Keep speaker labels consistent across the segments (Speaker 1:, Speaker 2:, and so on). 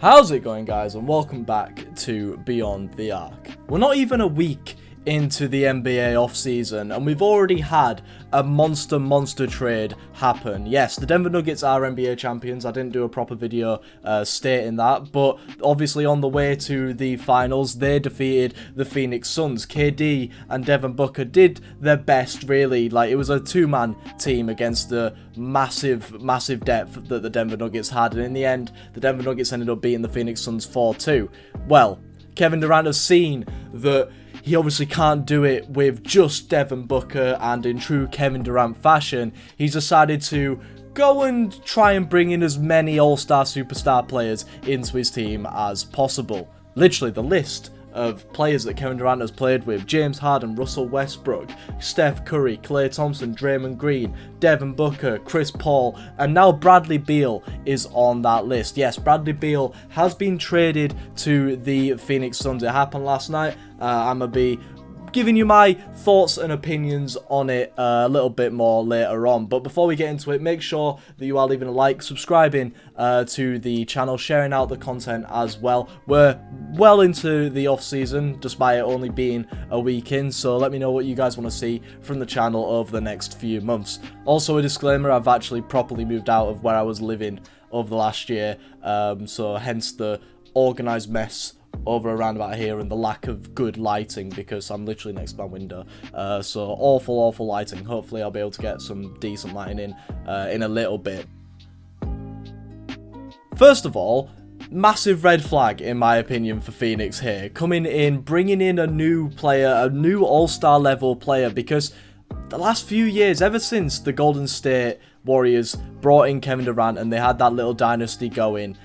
Speaker 1: How's it going, guys, and welcome back to Beyond the Arc. We're not even a week into the NBA offseason and we've already had a monster trade happen. Yes, the Denver Nuggets are NBA champions. I didn't do a proper video stating that, but obviously on the way to the finals they defeated the Phoenix Suns. KD and Devin Booker did their best, really. Like, it was a two-man team against the massive depth that the Denver Nuggets had, and in the end the Denver Nuggets ended up beating the Phoenix Suns 4-2. Well, Kevin Durant has seen that he obviously can't do it with just Devin Booker, and in true Kevin Durant fashion, he's decided to go and try and bring in as many all-star superstar players into his team as possible. Literally, the list of players that Kevin Durant has played with: James Harden, Russell Westbrook, Steph Curry, Klay Thompson, Draymond Green, Devin Booker, Chris Paul, and now Bradley Beal is on that list. Yes, Bradley Beal has been traded to the Phoenix Suns. It happened last night. I'm going to be giving you my thoughts and opinions on it a little bit more later on. But before we get into it, make sure that you are leaving a like, subscribing to the channel, sharing out the content as well. We're well into the off season, despite it only being a week in, so let me know what you guys want to see from the channel over the next few months. Also, a disclaimer: I've actually properly moved out of where I was living over the last year, so hence the organised mess over around about here and the lack of good lighting, because I'm literally next to my window. So awful lighting. Hopefully I'll be able to get some decent lighting in a little bit. First of all, massive red flag in my opinion for Phoenix here, coming in, bringing in a new player, a new all-star level player, because the last few years, ever since the Golden State Warriors brought in Kevin Durant and they had that little dynasty going,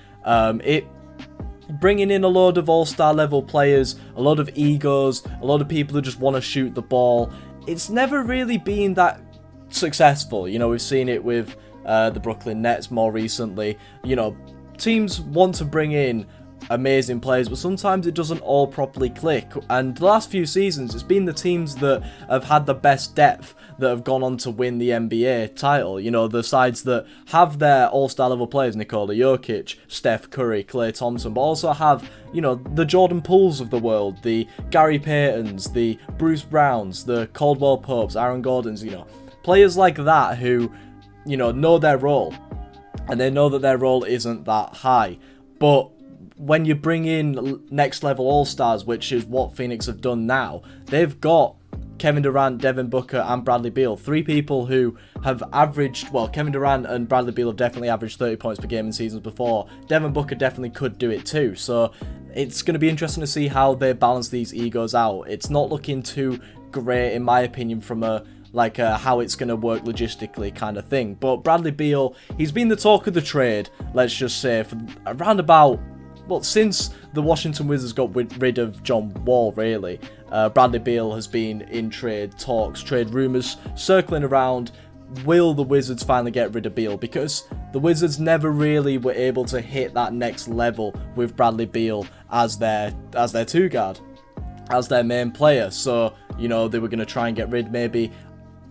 Speaker 1: bringing in a load of all-star level players, a lot of egos, a lot of people who just want to shoot the ball, it's never really been that successful. You know, we've seen it with the Brooklyn Nets more recently. You know, teams want to bring in amazing players, but sometimes it doesn't all properly click, and the last few seasons it's been the teams that have had the best depth that have gone on to win the NBA title. You know, the sides that have their all-star level players, Nikola Jokic, Steph Curry, Klay Thompson, but also have, you know, the Jordan Pooles of the world, the Gary Paytons, the Bruce Browns, the Caldwell Popes, Aaron Gordons, you know, players like that who, you know their role, and they know that their role isn't that high. But when you bring in next level all-stars, which is what Phoenix have done now, they've got Kevin Durant, Devin Booker and Bradley Beal, three people who have averaged, well, Kevin Durant and Bradley Beal have definitely averaged 30 points per game in seasons before. Devin Booker definitely could do it too, so it's going to be interesting to see how they balance these egos out. It's not looking too great in my opinion from a how it's going to work logistically kind of thing. But Bradley Beal, he's been the talk of the trade, let's just say, for around about, well, since the Washington Wizards got rid of John Wall, really. Bradley Beal has been in trade talks, trade rumours circling around. Will the Wizards finally get rid of Beal? Because the Wizards never really were able to hit that next level with Bradley Beal as their two guard, as their main player. So, you know, they were going to try and get rid, maybe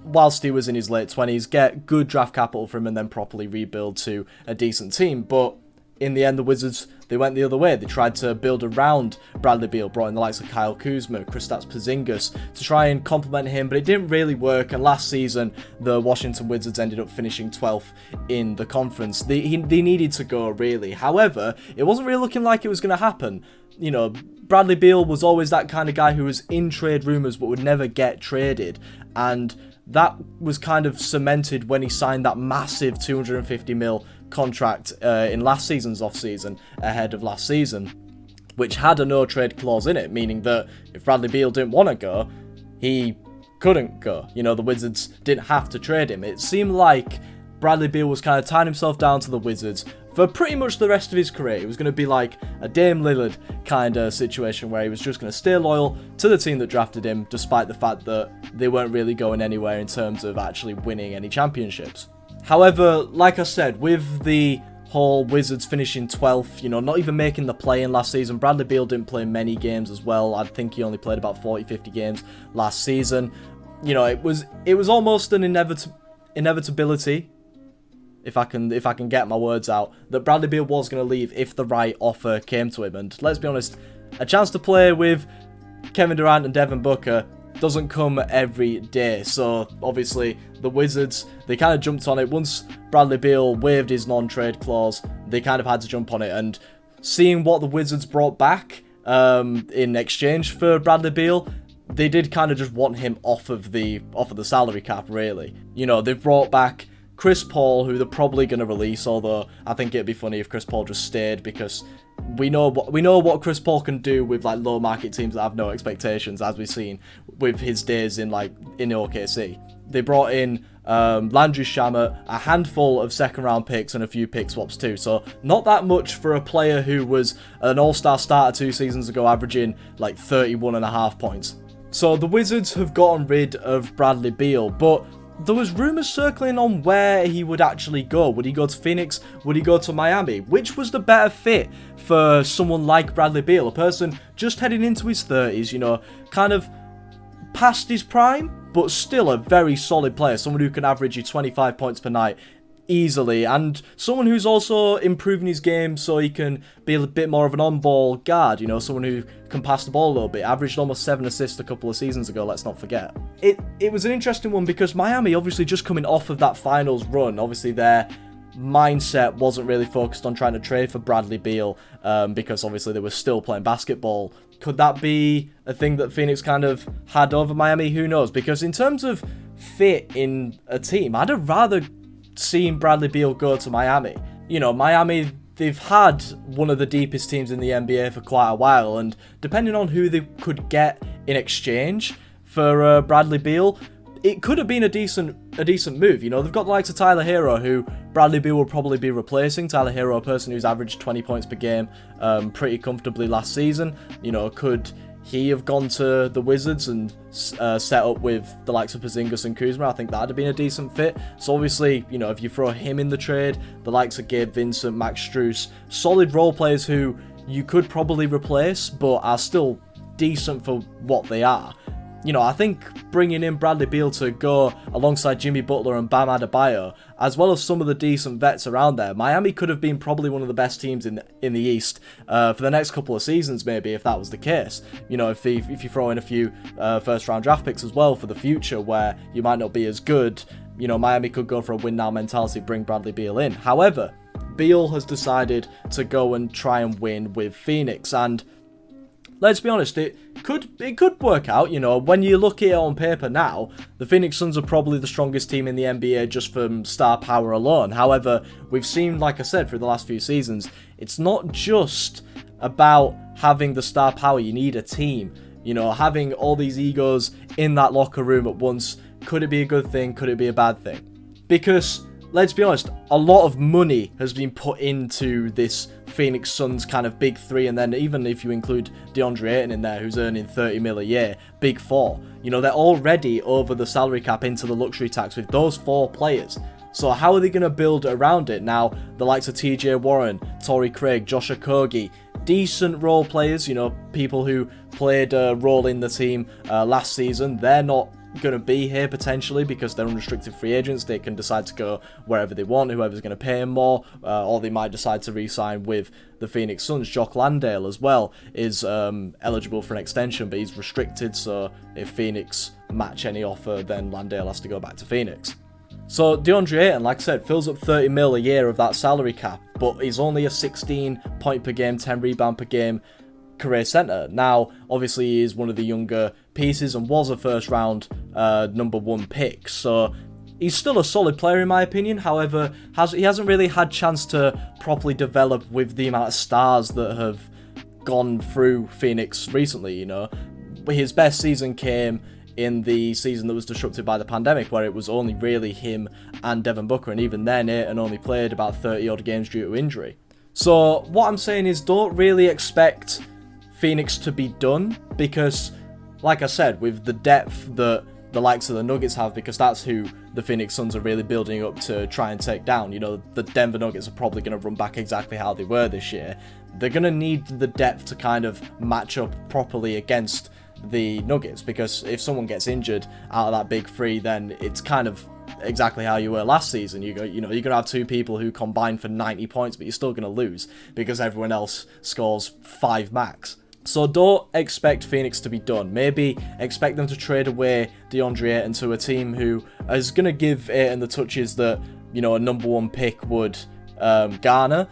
Speaker 1: whilst he was in his late 20s, get good draft capital for him and then properly rebuild to a decent team. But in the end, the Wizards, they went the other way. They tried to build around Bradley Beal, brought in the likes of Kyle Kuzma, Kristaps Porzingis to try and complement him, but it didn't really work. And last season, the Washington Wizards ended up finishing 12th in the conference. They needed to go, really. However, it wasn't really looking like it was going to happen. You know, Bradley Beal was always that kind of guy who was in trade rumours but would never get traded. And that was kind of cemented when he signed that massive $250 million contract in last season's off-season, ahead of last season, which had a no-trade clause in it, meaning that if Bradley Beal didn't want to go, he couldn't go. You know, the Wizards didn't have to trade him. It seemed like Bradley Beal was kind of tying himself down to the Wizards for pretty much the rest of his career. It was going to be like a Dame Lillard kind of situation where he was just going to stay loyal to the team that drafted him, despite the fact that they weren't really going anywhere in terms of actually winning any championships. However, like I said, with the whole Wizards finishing 12th, you know, not even making the play-in last season, Bradley Beal didn't play many games as well. I think he only played about 40-50 games last season. You know, it was almost an inevitability if I can get my words out, that Bradley Beal was going to leave if the right offer came to him. And let's be honest, a chance to play with Kevin Durant and Devin Booker doesn't come every day. So obviously the Wizards, they kind of jumped on it. Once Bradley Beal waived his non-trade clause, they kind of had to jump on it. And seeing what the Wizards brought back in exchange for Bradley Beal, they did kind of just want him off of the salary cap, really. You know, they've brought back Chris Paul, who they're probably going to release, although I think it'd be funny if Chris Paul just stayed, because we know what Chris Paul can do with like low market teams that have no expectations, as we've seen with his days in OKC. They brought in Landry Shamet, a handful of second round picks, and a few pick swaps too. So not that much for a player who was an all-star starter 2 seasons ago, averaging like 31.5 points. So the Wizards have gotten rid of Bradley Beal, but there was rumours circling on where he would actually go. Would he go to Phoenix? Would he go to Miami? Which was the better fit for someone like Bradley Beal, a person just heading into his 30s, you know, kind of past his prime, but still a very solid player, someone who can average you 25 points per night easily, and someone who's also improving his game so he can be a bit more of an on-ball guard, you know, someone who can pass the ball a little bit. Averaged almost 7 assists a couple of seasons ago, let's not forget. It was an interesting one because Miami, obviously just coming off of that finals run, obviously their mindset wasn't really focused on trying to trade for Bradley Beal because obviously they were still playing basketball. Could that be a thing that Phoenix kind of had over Miami? Who knows? Because in terms of fit in a team, I'd have rather seen Bradley Beal go to Miami. You know, Miami, they've had one of the deepest teams in the NBA for quite a while, and depending on who they could get in exchange for Bradley Beal, it could have been a decent move. You know, they've got the likes of Tyler Hero, who Bradley Beal will probably be replacing. Tyler Hero, a person who's averaged 20 points per game pretty comfortably last season. You know, could he have gone to the Wizards and set up with the likes of Porzingis and Kuzma? I think that would have been a decent fit. So obviously, you know, if you throw him in the trade, the likes of Gabe Vincent, Max Strus, solid role players who you could probably replace, but are still decent for what they are. You know, I think bringing in Bradley Beal to go alongside Jimmy Butler and Bam Adebayo, as well as some of the decent vets around there, Miami could have been probably one of the best teams in the East for the next couple of seasons, maybe, if that was the case. You know, if you throw in a few first-round draft picks as well for the future, where you might not be as good, you know, Miami could go for a win-now mentality, bring Bradley Beal in. However, Beal has decided to go and try and win with Phoenix, and let's be honest, it could work out. You know, when you look at it on paper now, the Phoenix Suns are probably the strongest team in the NBA just from star power alone. However, we've seen, like I said, for the last few seasons, it's not just about having the star power. You need a team. You know, having all these egos in that locker room at once, could it be a good thing? Could it be a bad thing? Because let's be honest, a lot of money has been put into this Phoenix Suns kind of big three, and then even if you include DeAndre Ayton in there, who's earning $30 million a year, big four. You know, they're already over the salary cap into the luxury tax with those 4 players. So how are they going to build around it? Now, the likes of TJ Warren, Torrey Craig, Josh Okogie, decent role players, you know, people who played a role in the team last season, they're not going to be here potentially because they're unrestricted free agents. They can decide to go wherever they want, whoever's going to pay them more, or they might decide to re-sign with the Phoenix Suns. Jock Landale as well is eligible for an extension, but he's restricted, so if Phoenix match any offer, then Landale has to go back to Phoenix. So DeAndre Ayton, like I said, fills up $30 million a year of that salary cap, but he's only a 16 point per game, 10 rebound per game career center. Now, obviously, he is one of the younger pieces and was a first round number 1 pick, so he's still a solid player in my opinion. However, he hasn't really had chance to properly develop with the amount of stars that have gone through Phoenix recently. You know, his best season came in the season that was disrupted by the pandemic, where it was only really him and Devin Booker, and even then Ayton only played about 30 odd games due to injury. So what I'm saying is, don't really expect Phoenix to be done, because like I said, with the depth that the likes of the Nuggets have, because that's who the Phoenix Suns are really building up to try and take down. You know, the Denver Nuggets are probably going to run back exactly how they were this year. They're going to need the depth to kind of match up properly against the Nuggets, because if someone gets injured out of that big three, then it's kind of exactly how you were last season. You're going to have two people who combine for 90 points, but you're still going to lose because everyone else scores 5 max. So don't expect Phoenix to be done. Maybe expect them to trade away DeAndre Ayton to a team who is going to give Ayton the touches that, you know, a number 1 pick would garner.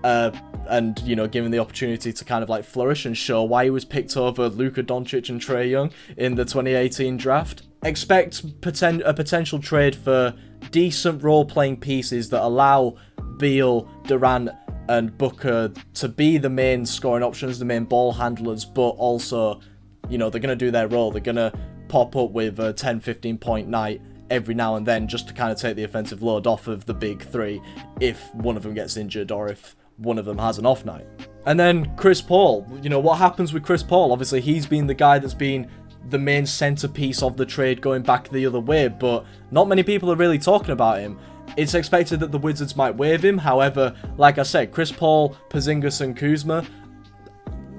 Speaker 1: And, you know, given the opportunity to kind of like flourish and show why he was picked over Luka Doncic and Trae Young in the 2018 draft. Expect a potential trade for decent role-playing pieces that allow Beal, Durant, and Booker to be the main scoring options, the main ball handlers, but also, you know, they're going to do their role. They're going to pop up with a 10-15 point night every now and then just to kind of take the offensive load off of the big 3 if one of them gets injured or if one of them has an off night. And then Chris Paul, you know, what happens with Chris Paul? Obviously, he's been the guy that's been the main centerpiece of the trade going back the other way, but not many people are really talking about him. It's expected that the Wizards might waive him. However, like I said, Chris Paul, Porzingis, and Kuzma,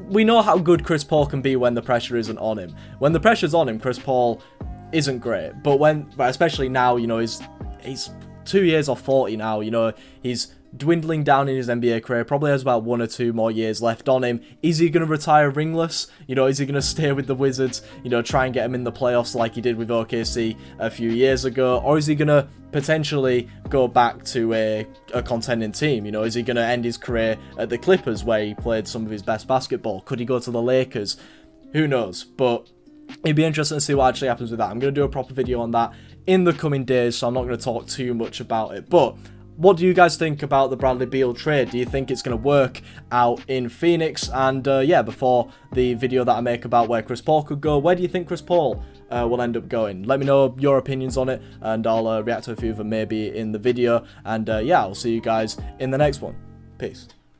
Speaker 1: we know how good Chris Paul can be when the pressure isn't on him. When the pressure's on him, Chris Paul isn't great. But especially now, you know, he's 2 years off 40 now. You know, he's dwindling down in his NBA career, probably has about 1 or 2 more years left on him. Is he going to retire ringless? You know, is he going to stay with the Wizards, you know, try and get him in the playoffs like he did with OKC a few years ago? Or is he going to potentially go back to a contending team? You know, is he going to end his career at the Clippers where he played some of his best basketball? Could he go to the Lakers? Who knows? But it'd be interesting to see what actually happens with that. I'm going to do a proper video on that in the coming days, so I'm not going to talk too much about it. But what do you guys think about the Bradley Beal trade? Do you think it's going to work out in Phoenix? And yeah, before the video that I make about where Chris Paul could go, where do you think Chris Paul will end up going? Let me know your opinions on it, and I'll react to a few of them maybe in the video. And yeah, I'll see you guys in the next one. Peace.